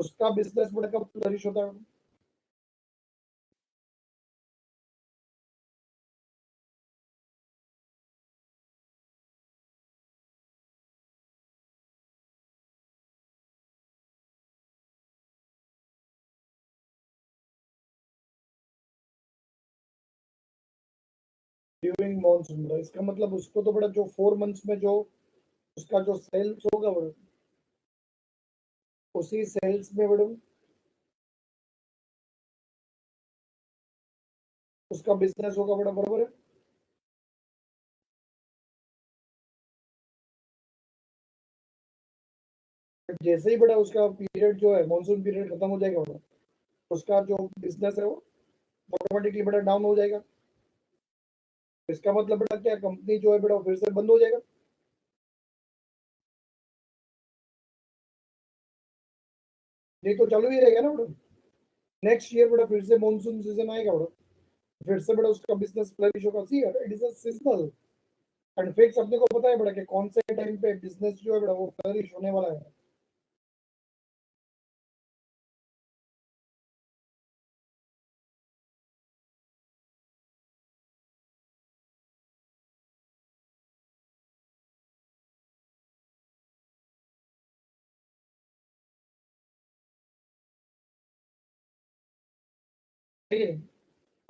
उसका बिजनेस बड़ा कब फ्लरिश होता है? ड्यूरिंग मॉनसून बड़ा, इसका मतलब उसको तो बड़ा जो 4 मंथ्स में जो उसका जो सेल्स होगा बड़ा, उसी सेल्स में बड़ा उसका बिजनेस होगा बड़ा, बराबर है। जैसे ही बड़ा उसका पीरियड जो है मॉनसून पीरियड खत्म हो जाएगा बड़ा, उसका जो बिजनेस है वो ऑटोमेटिकली बड़ा डाउन हो जाएगा। इसका मतलब बड़ा क्या, कंपनी जो है बड़ा फिर से बंद हो जाएगा? नहीं तो चालू ही रहेगा ना बड़ा। नेक्स्ट ईयर बड़ा फिर से मॉनसून सीजन आएगा बड़ा, फिर से बड़ा उसका बिजनेस फ्लरिश होगा। See it is a seasonal and fix, अपने को पता है बड़ा कि कौन से टाइम पे बिजनेस जो है बड़ा वो फ्लरिश होने वाला है। ठीक है।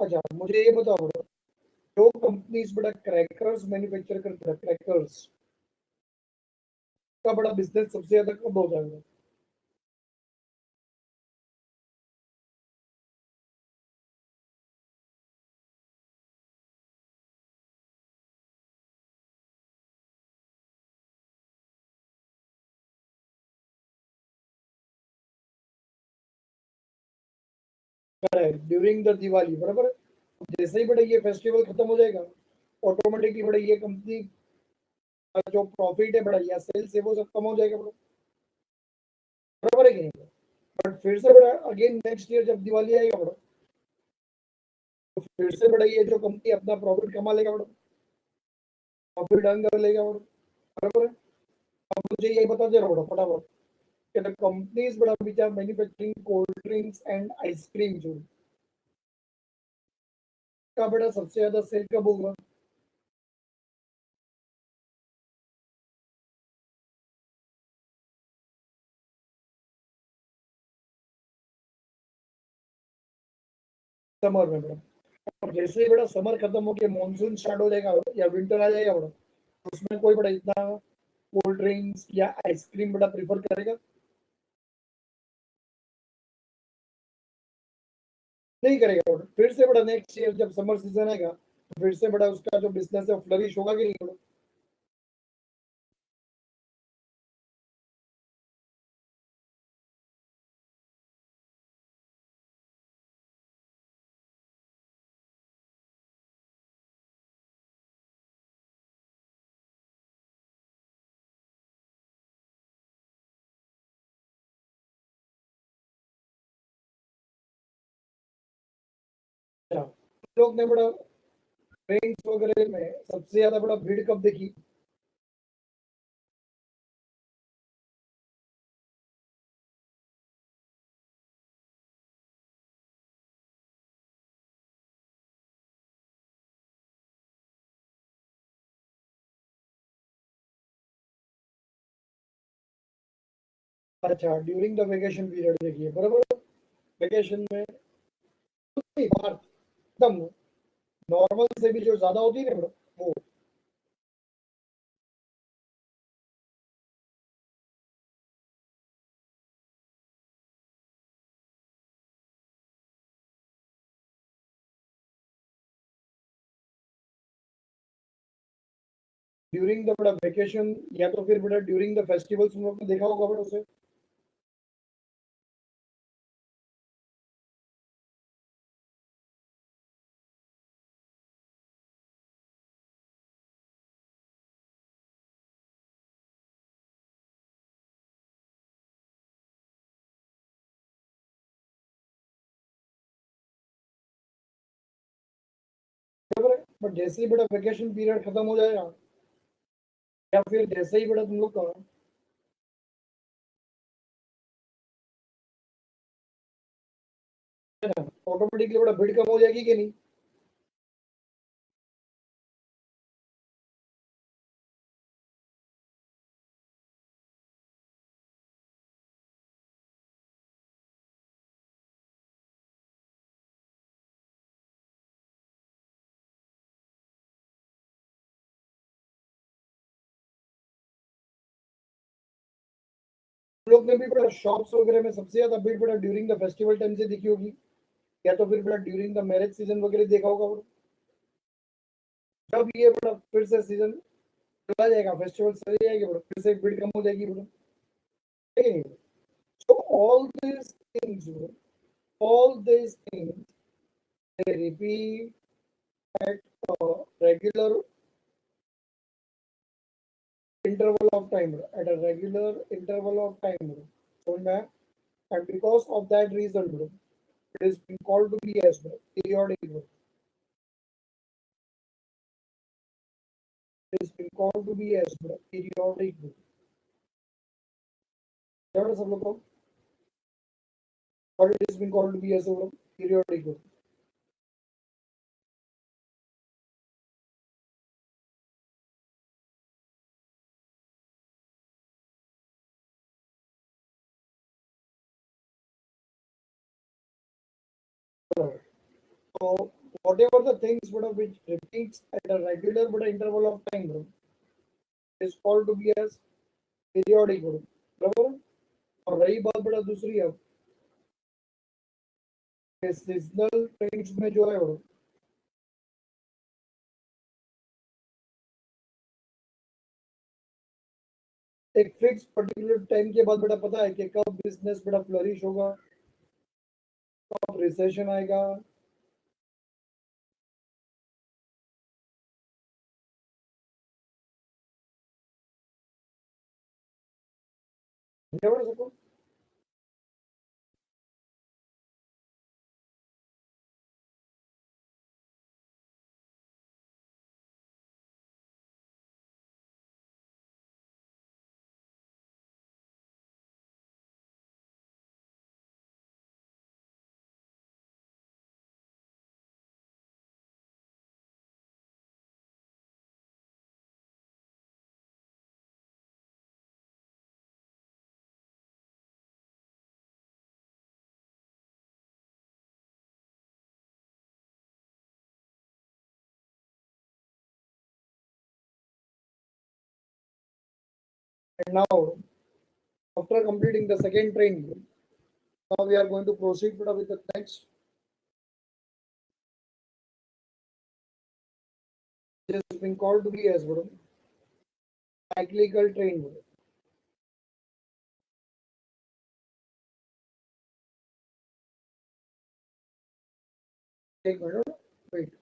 अच्छा मुझे ये बताओ बड़ा, जो कंपनीज बड़ा क्रैकर्स मैन्युफैक्चर करता है, क्रैकर्स का बड़ा बिजनेस सबसे ज्यादा कब हो जाएगा? ड्यूरिंग द दिवाली, बराबर है। जैसे ही बड़ा ये फेस्टिवल खत्म हो जाएगा, ऑटोमेटिकली बड़ा ये कंपनी का जो प्रॉफिट है बड़ा या सेल्स है वो सब कम हो जाएगा बड़ा, बराबर है कि नहीं? बट फिर से बड़ा अगेन नेक्स्ट ईयर जब दिवाली आएगा बड़ा, तो फिर से बड़ा ये जो कंपनी अपना प्रॉफिट कमा लेगा बड़ा, प्रॉफिट अर्न कर लेगा बड़ा, बराबर है। अब मुझे ये बता दे रहा बड़ा फटाफट कि द कंपनीज बड़ा which are manufacturing cold drinks and ice cream जो का बड़ा सबसे ज्यादा सेल कब होगा? समर में बड़ा। और जैसे ही बड़ा समर खत्म होके मॉनसून स्टार्ट हो जाएगा या विंटर आ जाएगा बड़ा, उसमें कोई बड़ा इतना कोल्ड ड्रिंक्स या आइसक्रीम बड़ा प्रीफर करेगा? नहीं करेगा बड़ा। फिर से बड़ा नेक्स्ट ईयर जब समर सीजन आएगा तो फिर से बड़ा उसका जो बिजनेस है फ्लरिश होगा कि नहीं होगा? अच्छा, लोग ने बड़ा ट्रेन्स वगैरह में सबसे ज्यादा बड़ा भीड़ कब देखी? अच्छा, ड्यूरिंग द वेकेशन पीरियड देखिए, बराबर। वेकेशन में बाहर एकदम नॉर्मल से भी जो ज्यादा होती है ना बड़ा, वो ड्यूरिंग द बड़ा वेकेशन या तो फिर बड़ा ड्यूरिंग द फेस्टिवल्स हम लोग ने देखा होगा बड़ा उसे। बराबर है। बट जैसे ही बड़ा वेकेशन पीरियड खत्म हो जाएगा या फिर जैसे ही बड़ा तुम लोग का है ना, ऑटोमेटिकली बड़ा भीड़ कम हो जाएगी कि नहीं? लोग ने भी बड़ा शॉप्स वगैरह में सबसे ज्यादा भीड़ बड़ा ड्यूरिंग द फेस्टिवल टाइम से दिखी होगी, या तो फिर बड़ा ड्यूरिंग द मैरिज सीजन वगैरह देखा होगा bro। जब ये बड़ा फिर से सीजन चला जाएगा, फेस्टिवल चले जाएंगे बड़ा, फिर से भीड़ कम हो जाएगी बड़ा, है कि नहीं? So all these things, they repeat at a regular interval of time, at a regular interval of time. So, and because of that reason, bro, it is been called to be as well periodic. Bro. It is been called to be as well periodic. Bro. What is सब लोग को? What it is been called to be as well periodic. Bro. So whatever the things bro, which repeats at a regular but interval of time, bro, is called to be as periodic. Bro. बराबर? और रही बात बड़ा दूसरी अब seasonal trends में जो है वो एक फिक्स पर्टिकुलर टाइम के बाद बड़ा पता है कि कब बिजनेस बड़ा फ्लरिश होगा, कब रिसेशन आएगा। समझा बड़ा सबको? And now, after completing the second train, now we are going to proceed with the next. It has been called to be as well cyclical train. एक मिनट, wait.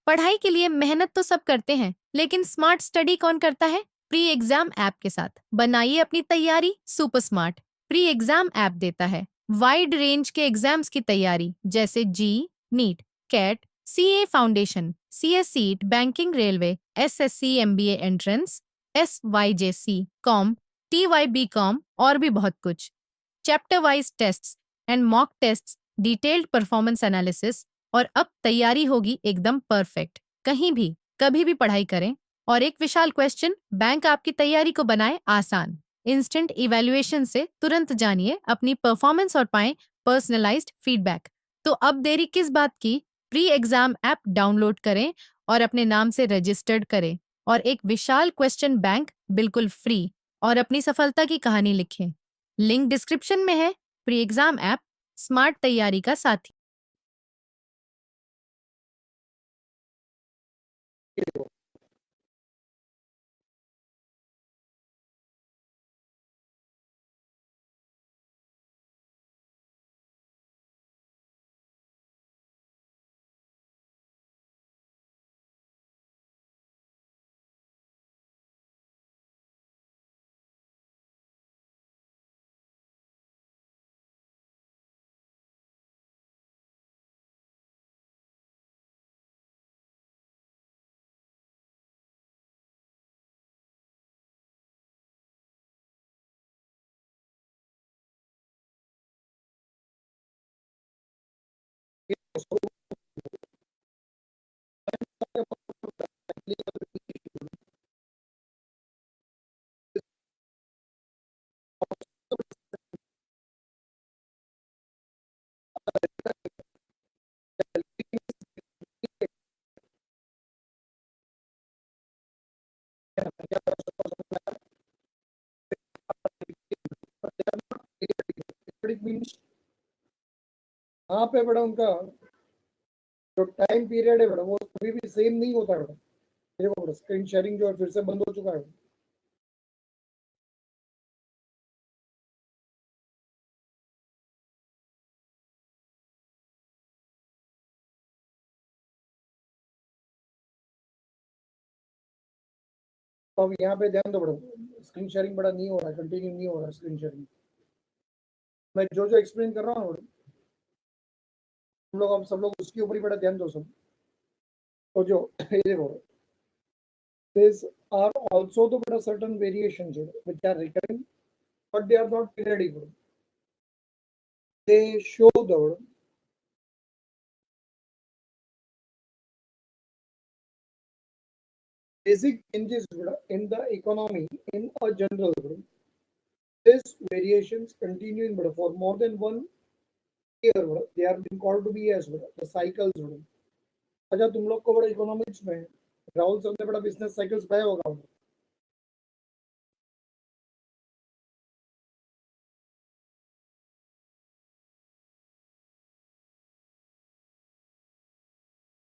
पढ़ाई के लिए मेहनत तो सब करते हैं, लेकिन स्मार्ट स्टडी कौन करता है? प्री एग्जाम ऐप के साथ बनाइए अपनी तैयारी super smart. Pre exam app देता है वाइड रेंज के एग्जाम्स की तैयारी, जैसे JEE, NEET, CAT, CA foundation, CSEET, banking, railway, SSC, MBA entrance, SYJC, com, TYB com और भी बहुत कुछ। Chapter wise tests and mock tests, detailed performance analysis, और अब तैयारी होगी एकदम परफेक्ट। कहीं भी कभी भी पढ़ाई करें और एक विशाल क्वेश्चन बैंक आपकी तैयारी को बनाए आसान। इंस्टेंट इवैल्यूएशन से तुरंत जानिए अपनी परफॉर्मेंस और पाएं पर्सनलाइज्ड फीडबैक। तो अब देरी किस बात की? प्री एग्जाम ऐप डाउनलोड करें और अपने नाम से रजिस्टर्ड करें और एक विशाल क्वेश्चन बैंक बिल्कुल फ्री और अपनी सफलता की कहानी लिखें। लिंक डिस्क्रिप्शन में है। प्री एग्जाम ऐप स्मार्ट तैयारी का साथी। मीन्स यहाँ पे बड़ा उनका जो टाइम पीरियड है बड़ा वो कभी भी सेम नहीं होता है बड़ा। देखो बड़ा स्क्रीन शेयरिंग जो है फिर से बंद हो चुका है। तो अब यहाँ पे ध्यान दो बड़ा, स्क्रीन शेयरिंग बड़ा नहीं हो रहा है, कंटिन्यू नहीं हो रहा है स्क्रीन शेयरिंग। मैं जो जो एक्सप्लेन कर रहा हूँ तुम लोग अब सब लोग उसके ऊपर ही बड़ा ध्यान दो सब। तो जो ये देखो, these are also the but certain variations which are recurring, but they are not periodic. They show the basic changes in the economy in a general. These variations continue for more than 1 year. They are being called to be as the cycles. अच्छा तुम लोग को बड़ा economics में Rahul sir ने बड़ा business cycles पढ़ाया होगा।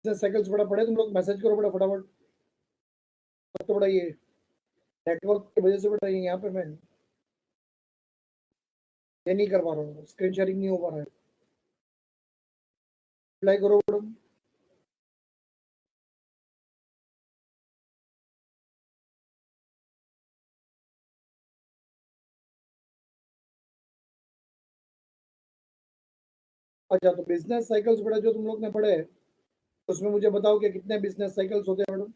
बिजनेस साइकिल्स बड़ा पढ़े तुम लोग, मैसेज करो बड़ा फटाफट। तो बड़ा ये नेटवर्क की वजह से बड़ा यहाँ पे मैं ये नहीं कर पा रहा हूँ, स्क्रीन शेयरिंग नहीं हो पा रहा है। अप्लाई करो बड़ा। अच्छा तो बिजनेस साइकिल्स बड़ा जो तुम लोग ने पढ़े हैं उसमें मुझे बताओ कि कितने बिजनेस साइकिल्स होते हैं मैडम।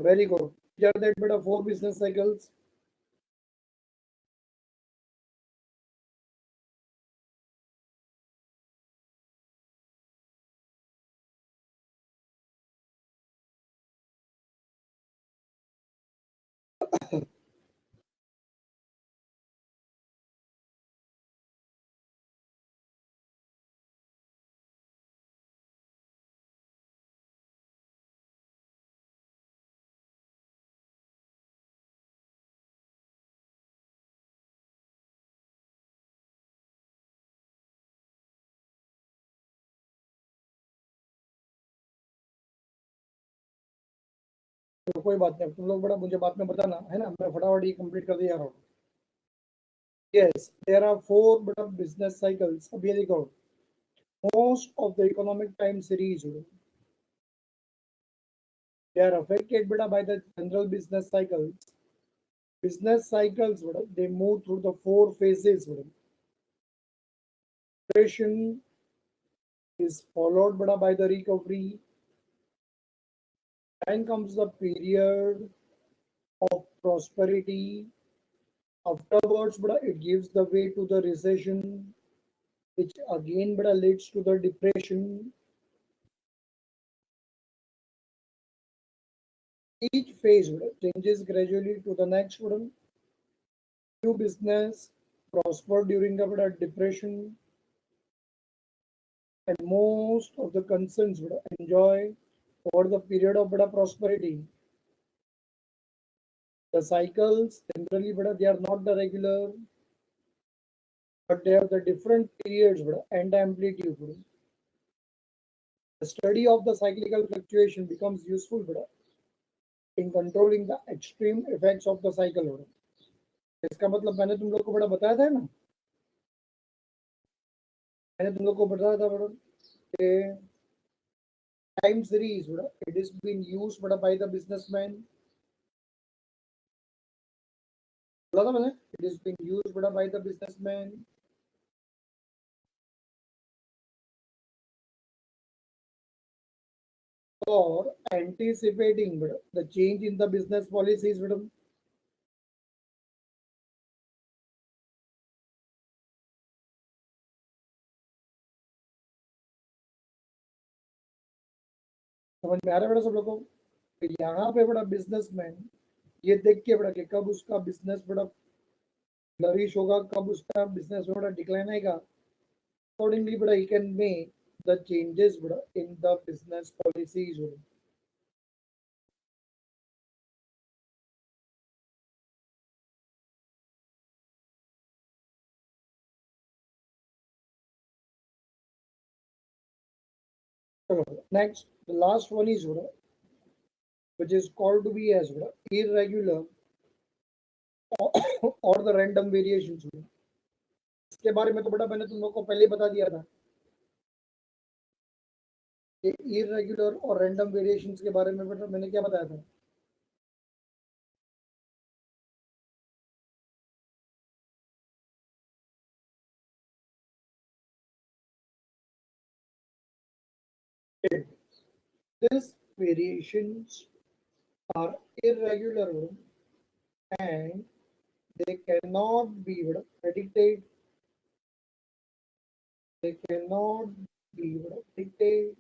Very good. दैट बेटा 4 बिजनेस साइकिल्स। तो कोई बात नहीं, तुम लोग बड़ा मुझे बाद में बताना है ना, मैं फटाफट ये कंप्लीट कर दिया रहा हूँ। यस देयर आर 4 बड़ा बिजनेस साइकिल्स। अब ये देखो, most of the economic time series they are affected beta by the general business cycles. Business cycles they move through the 4 phases. Depression is followed by the recovery. Then comes the period of prosperity. Afterwards, it gives the way to the recession, which again leads to the depression. Each phase changes gradually to the next one. New business prosper during the depression, and most of the concerns enjoy over the period of prosperity. The cycles generally they are not the regular, but they have the different periods and amplitude. The study of the cyclical fluctuation becomes useful in controlling the extreme effects of the cycle. इसका मतलब मैंने तुम लोग को बताया था ना, मैंने तुम लोग को बताया था कि time series it is being used by the businessman. बोला था मैंने, it is being used by the businessman for anticipating the change in the business policies. समझ में आ रहा है सब लोगों को? तो यहाँ पे बिजनेसमैन ये देख के कि कब उसका बिजनेस फ्लरिश होगा, कब उसका बिजनेस डिक्लाइन आएगा, accordingly he can make the changes in the business policies. Next, the last one is which is called to be as irregular or the random variations. इसके बारे में तो मैंने तुम लोग को पहले ही बता दिया था कि इरेगुलर और रैंडम वेरिएशंस के बारे में मैंने क्या बताया था? These variations are irregular and they cannot be predicted. They cannot be predicted.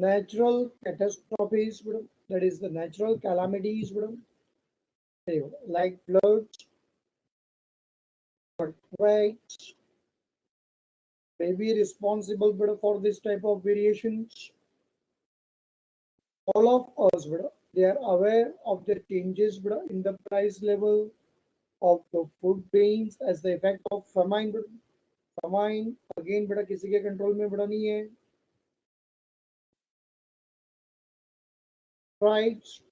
Natural catastrophes, that is the natural calamities, like floods, earthquakes, may be responsible for this type of variations. All of us, they are aware of the changes in the price level of the food grains as the effect of famine. Famine again किसी के control में नहीं है. Strikes,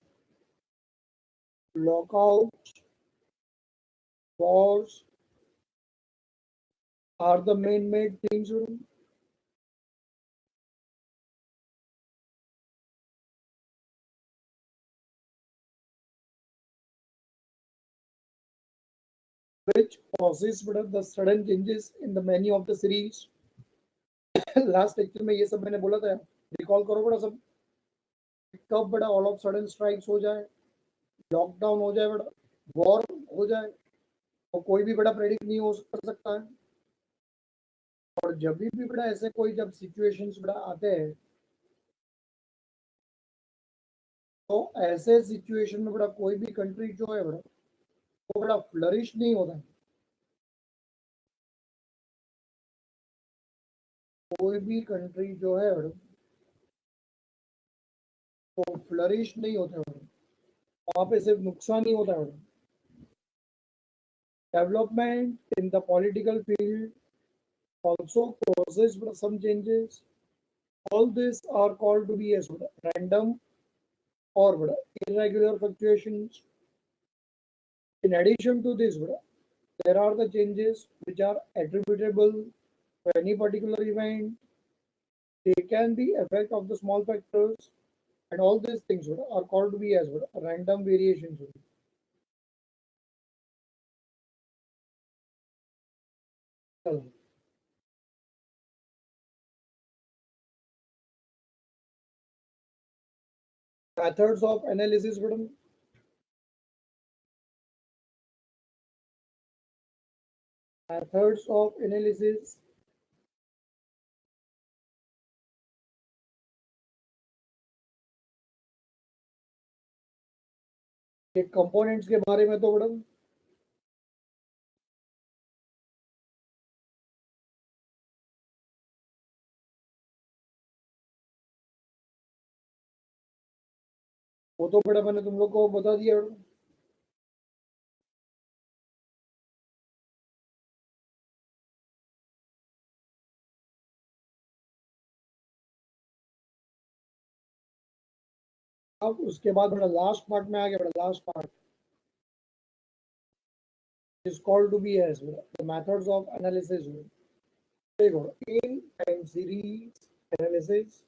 lockouts, wars are the main made things. Which causes the sudden changes in the many of the series. Last lecture में ये सब मैंने बोला था, रिकॉल करो सब. कब ऑल ऑफ सडन स्ट्राइक्स हो जाए, लॉकडाउन हो जाए, वॉर हो जाए, तो कोई भी प्रेडिक्ट नहीं हो कर सकता है. और जब भी ऐसे कोई जब सिचुएशंस आते हैं, तो ऐसे सिचुएशन में कोई भी कंट्री जो है वो फ्लरिश नहीं होता है. कोई भी कंट्री जो है वो फ्लरिश नहीं होता है. वहां पे सिर्फ नुकसान ही होता है. Development in the political field also causes some changes. All these are called to be as random or irregular fluctuations. In addition to this, there are the changes which are attributable to any particular event. They can be effect of the small factors, and all these things are called to be as random variations. चलो. Methods of analysis madam, methods of analysis, ये components के बारे में तो madam वो तो बेटा मैंने तुम लोग को बता दिया मैडम। अब उसके बाद बेटा लास्ट पार्ट में आ गया बेटा, last part is called to be as the methods of analysis. देखो इन टाइम सीरीज एनालिसिस,